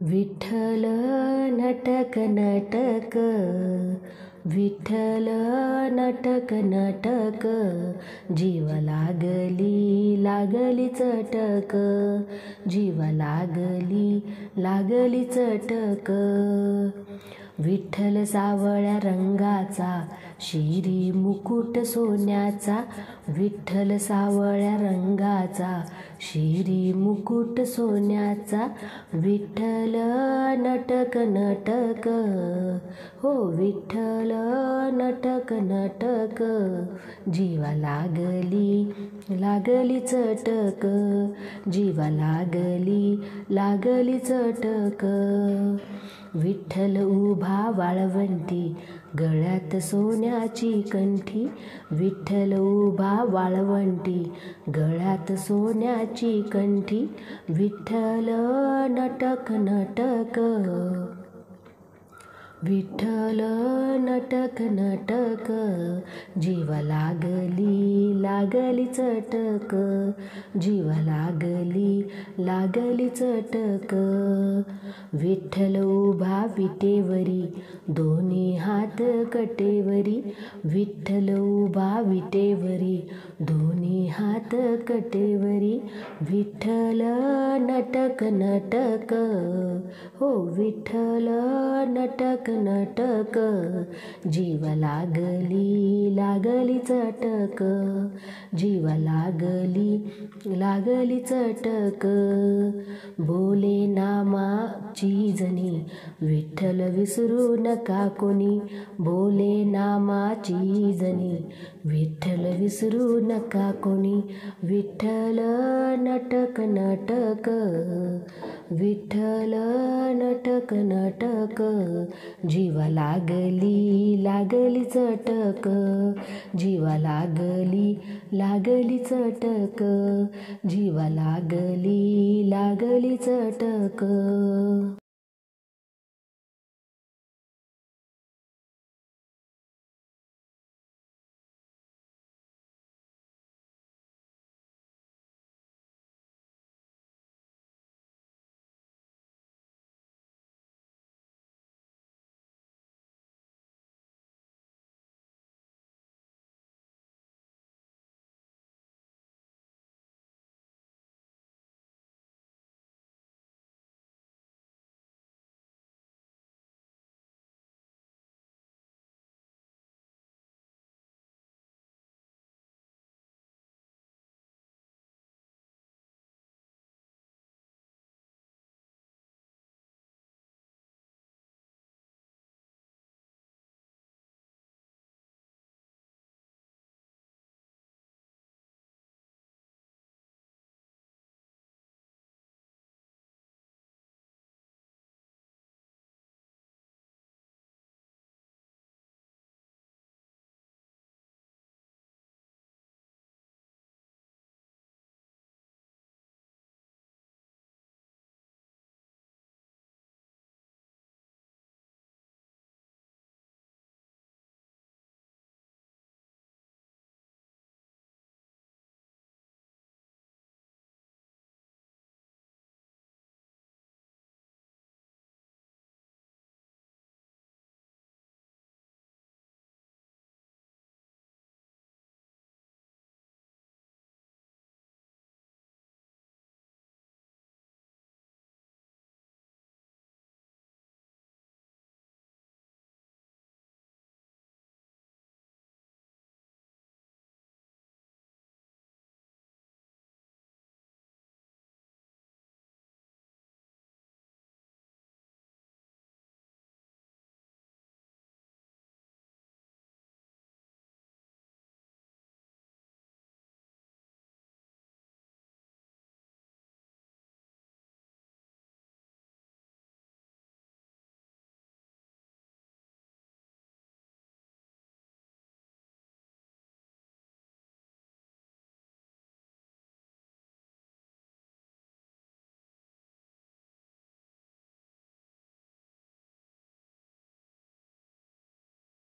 विठ्ठल नटक नटक, विठ्ठल नटक नटक, जीव लागली लागली चटक, जीव लागली चटक. विठ्ठल सावळ्या रंगाचा, शिरी मुकुट सोन्याचा, विठ्ठल सावळ्या रंगाचा, शिरी मुकुट सोन्याचा, विठ्ठल नटक नटक, हो विठ्ठल नटक नटक, जीव लागली चटक, जीव लागली चटक. विठ्ठल उभा वाळवंटी, गळ्यात सोन्याची कंठी, विठ्ठल उभा वाळवंटी, गळ्यात सोन्याची कंठी, विठ्ठल नटक नटक, विठ्ठल नटक नटक, जीव लागली चटक, जीव लागली चटक. विठ्ठल उभा विटेवरी, दोन्ही हात कटेवरी, विठ्ठल उभा विटेवरी, दोन्ही हात कटेवरी, विठ्ठल नटक नटक, हो विठ्ठल नटक नटक, जीव लागली चटक, जीव लागली चटक. बोले नामाची जणी, विठ्ठल विसरू नका कोणी, बोले नामाची जणी, विठ्ठल विसरू नका कोणी, विठ्ठल नटक नटक, विठ्ठल नटक नटक, जीव लागली चटक, जीव लागली चटक, जीव लागली चटक.